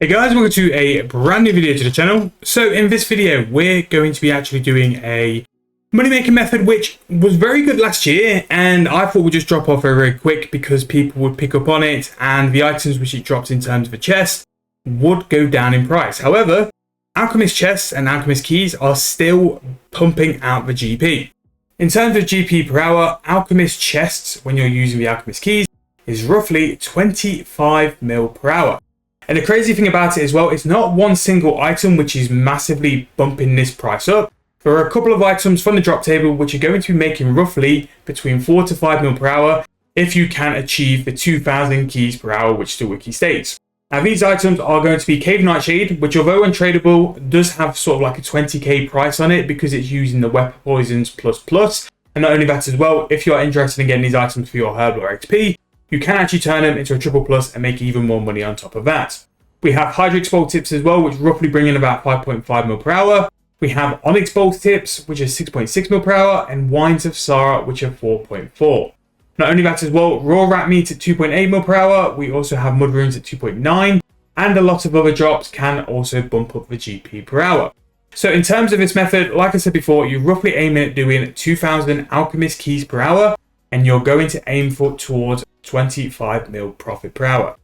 Hey guys, welcome to a brand new video to the channel. So in this video, we're going to be actually doing a money making method, which was very good last year. And I thought we'd just drop off very, very quick because people would pick up on it and the items which it dropped in terms of a chest would go down in price. However, Alchemist chests and Alchemist keys are still pumping out the GP. In terms of GP per hour, Alchemist chests, when you're using the Alchemist keys, is roughly 25 mil per hour. And the crazy thing about it as well, it's not one single item which is massively bumping this price up. There are a couple of items from the drop table which are going to be making roughly between 4 to 5 mil per hour if you can achieve the 2000 keys per hour, which the wiki states. Now these items are going to be Cave Nightshade, which although untradeable does have sort of like a 20k price on it because it's using the weapon poisons plus. And not only that as well, if you are interested in getting these items for your herb or XP, you can actually turn them into a triple plus and make even more money on top of that. We have Hydrix Bolt Tips as well, which roughly bring in about 5.5 mil per hour. We have Onyx Bolt Tips, which is 6.6 mil per hour, and Wines of Sara, which are 4.4. Not only that as well, Raw Rat Meat at 2.8 mil per hour. We also have Mud Runes at 2.9, and a lot of other drops can also bump up the GP per hour. So in terms of this method, like I said before, you're roughly aiming at doing 2000 Alchemist keys per hour, and you're going to aim for towards 25 mil profit per hour.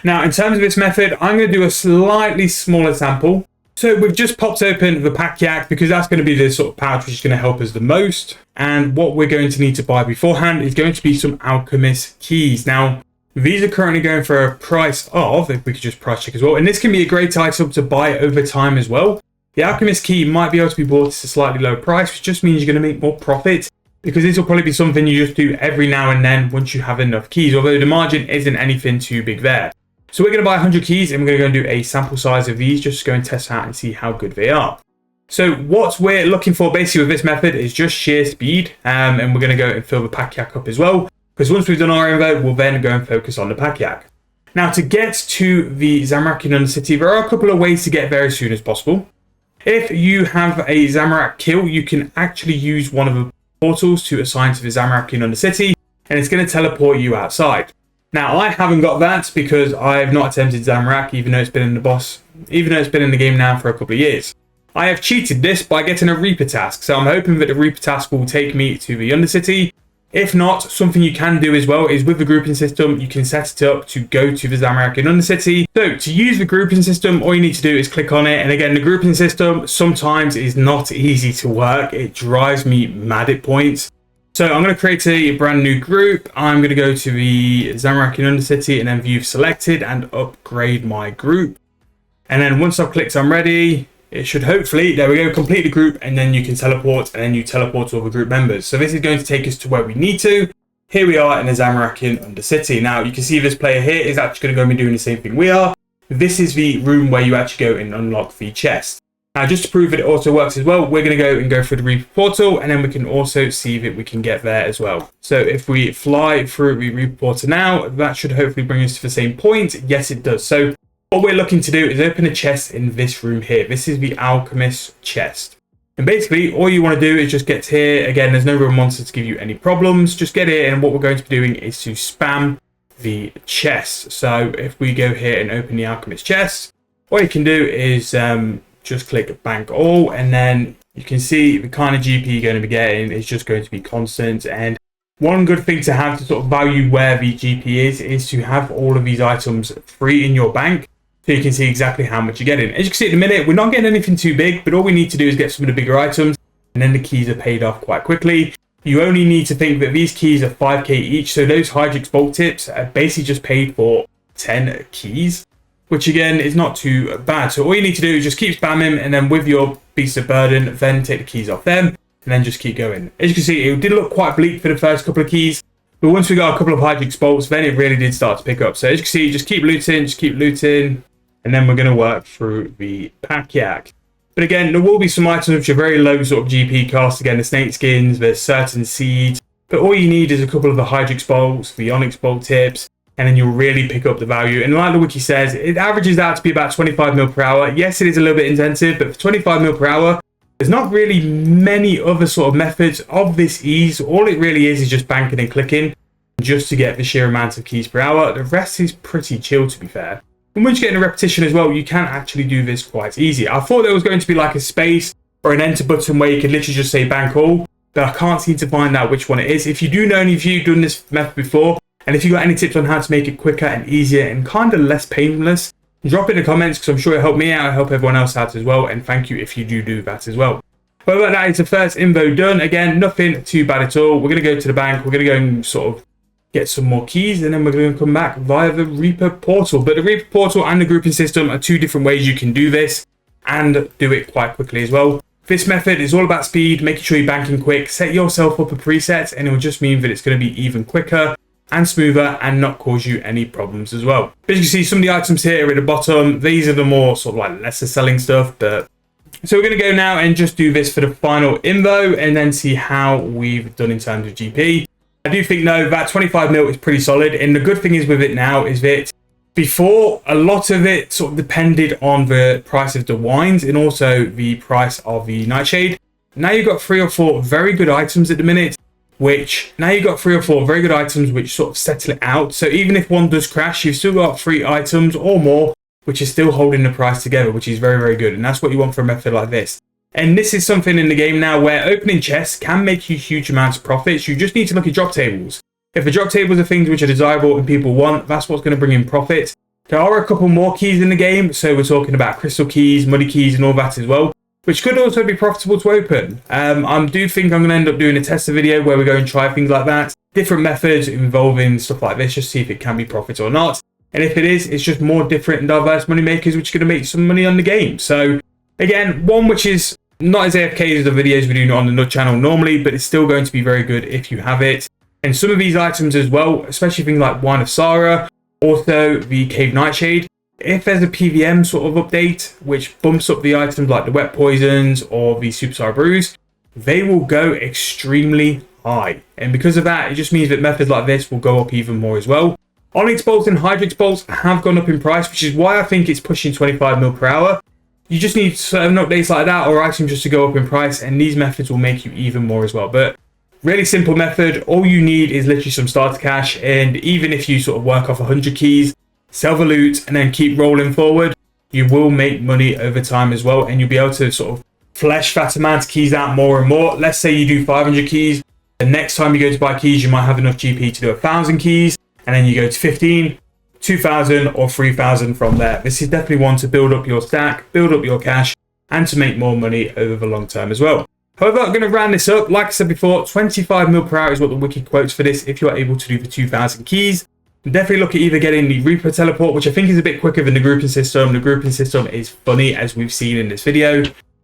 Now, in terms of this method, I'm going to do a slightly smaller sample. So we've just popped open the pack yak because that's going to be the sort of pouch which is going to help us the most. And what we're going to need to buy beforehand is going to be some Alchemist keys. Now, these are currently going for a price of, if we could just price check as well, and this can be a great item to buy over time as well. The Alchemist key might be able to be bought at a slightly lower price, which just means you're going to make more profit, because this will probably be something you just do every now and then once you have enough keys, although the margin isn't anything too big there. So we're going to buy 100 keys and we're going to go and do a sample size of these just to go and test out and see how good they are. So what we're looking for basically with this method is just sheer speed, and we're going to go and fill the pack yak up as well, because once we've done our info, we'll then go and focus on the pack yak. Now to get to the Zamorak in Undercity, there are a couple of ways to get there as soon as possible. If you have a Zamorak kill, you can actually use one of the portals to assign to the Zamorak in Undercity, and it's going to teleport you outside. Now I haven't got that because I've not attempted Zamorak, even though it's been in the game now for a couple of years. I have cheated this by getting a Reaper task, so I'm hoping that the Reaper task will take me to the Undercity. If not, something you can do as well is with the grouping system, you can set it up to go to the Zamorak in Undercity. So to use the grouping system, all you need to do is click on it. And again, the grouping system sometimes is not easy to work. It drives me mad at points. So I'm going to create a brand new group. I'm going to go to the Zamorak in Undercity and then view selected and upgrade my group. And then once I've clicked I'm ready, it should hopefully, there we go, complete the group, and then you can teleport, and then you teleport all the group members. So this is going to take us to where we need to. Here we are in the Zamorak in Undercity. Now you can see this player here is actually going to go and be doing the same thing we are. This is the room where you actually go and unlock the chest. Now just to prove that it also works as well, we're going to go through the Reaper portal, and then we can also see that we can get there as well. So if we fly through the Reaper portal now, that should hopefully bring us to the same point. Yes, it does. So what we're looking to do is open a chest in this room here. This is the Alchemist chest. And basically, all you want to do is just get here. Again, there's no real monster to give you any problems. Just get here, and what we're going to be doing is to spam the chest. So if we go here and open the Alchemist chest, all you can do is just click bank all, and then you can see the kind of GP you're going to be getting is just going to be constant. And one good thing to have to sort of value where the GP is to have all of these items free in your bank, so you can see exactly how much you're getting. As you can see at the minute, we're not getting anything too big, but all we need to do is get some of the bigger items, and then the keys are paid off quite quickly. You only need to think that these keys are 5k each, so those Hydrix Bolt Tips are basically just paid for 10 keys, which again is not too bad. So all you need to do is just keep spamming, and then with your Beast of Burden, then take the keys off them, and then just keep going. As you can see, it did look quite bleak for the first couple of keys, but once we got a couple of Hydrix Bolts, then it really did start to pick up. So as you can see, just keep looting, and then we're going to work through the pack yak. But again, there will be some items which are very low sort of GP cost. Again, the snake skins, there's certain seeds, but all you need is a couple of the Hydrix Bolts, the Onyx Bolt Tips, and then you'll really pick up the value. And like the wiki says, it averages out to be about 25 mil per hour. Yes, it is a little bit intensive, but for 25 mil per hour, there's not really many other sort of methods of this ease. All it really is just banking and clicking just to get the sheer amount of keys per hour. The rest is pretty chill, to be fair. And once you get in a repetition as well, you can actually do this quite easy. I thought there was going to be like a space or an enter button where you could literally just say bank all, but I can't seem to find out which one it is. If you do know any of you done this method before, and if you got any tips on how to make it quicker and easier and kind of less painless, drop it in the comments, because I'm sure it'll help me out, it'll help everyone else out as well. And thank you if you do that as well. But that is the first info done. Again, nothing too bad at all. We're going to go to the bank. We're going to go and sort of get some more keys, and then we're going to come back via the Reaper portal. But the Reaper portal and the grouping system are two different ways you can do this and do it quite quickly as well. This method is all about speed, making sure you're banking quick. Set yourself up a preset, and it will just mean that it's going to be even quicker and smoother and not cause you any problems as well. As you can see, some of the items here at the bottom, these are the more sort of like lesser selling stuff. But so we're going to go now and just do this for the final info and then see how we've done in terms of GP. I do think, though, that 25 mil is pretty solid. And the good thing is with it now is that before, a lot of it sort of depended on the price of the wines and also the price of the nightshade. Now you've got 3 or 4 very good items at the minute, which sort of settle it out. So even if one does crash, you've still got 3 items or more, which is still holding the price together, which is very, very good. And that's what you want for a method like this. And this is something in the game now where opening chests can make you huge amounts of profits. You just need to look at drop tables. If the drop tables are things which are desirable and people want, that's what's going to bring in profit. There are a couple more keys in the game. So we're talking about crystal keys, muddy keys and all that as well, which could also be profitable to open. I do think I'm going to end up doing a tester video where we go and try things like that. Different methods involving stuff like this, just see if it can be profit or not. And if it is, it's just more different and diverse money makers, which are going to make some money on the game. So again, one which is not as AFK as the videos we do on the Nut channel normally, but it's still going to be very good if you have it. And some of these items as well, especially things like Wine of Sara, also the Cave Nightshade, if there's a PVM sort of update, which bumps up the items like the Wet Poisons or the Superstar Brews, they will go extremely high. And because of that, it just means that methods like this will go up even more as well. Onyx bolts and Hydrix bolts have gone up in price, which is why I think it's pushing 25 mil per hour. You just need certain updates like that or items just to go up in price, and these methods will make you even more as well. But really simple method. All you need is literally some starter cash, and even if you sort of work off 100 keys, sell the loot, and then keep rolling forward, you will make money over time as well, and you'll be able to sort of flesh that amount of keys out more and more. Let's say you do 500 keys. The next time you go to buy keys, you might have enough GP to do 1,000 keys, and then you go to 15, 2,000 or 3,000 from there. This is definitely one to build up your stack, build up your cash, and to make more money over the long term as well. However, I'm going to round this up. Like I said before, 25 mil per hour is what the wiki quotes for this if you're able to do the 2,000 keys. Definitely look at either getting the Reaper teleport, which I think is a bit quicker than the grouping system. The grouping system is funny, as we've seen in this video.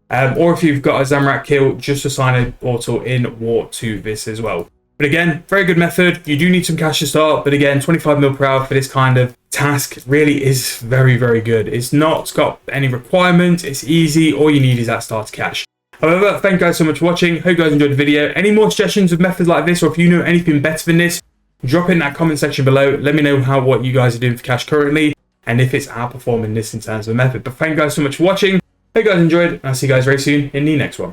Or if you've got a Zamrak kill, just assign a portal in War to this as well. But again, very good method. You do need some cash to start, but again, 25 mil per hour for this kind of task really is very, very good. It's not got any requirement. It's easy. All you need is that starter cash. However, thank you guys so much for watching. Hope you guys enjoyed the video. Any more suggestions of methods like this, or if you know anything better than this, drop it in that comment section below. Let me know what you guys are doing for cash currently, and if it's outperforming this in terms of method. But thank you guys so much for watching. Hope you guys enjoyed, and I'll see you guys very soon in the next one.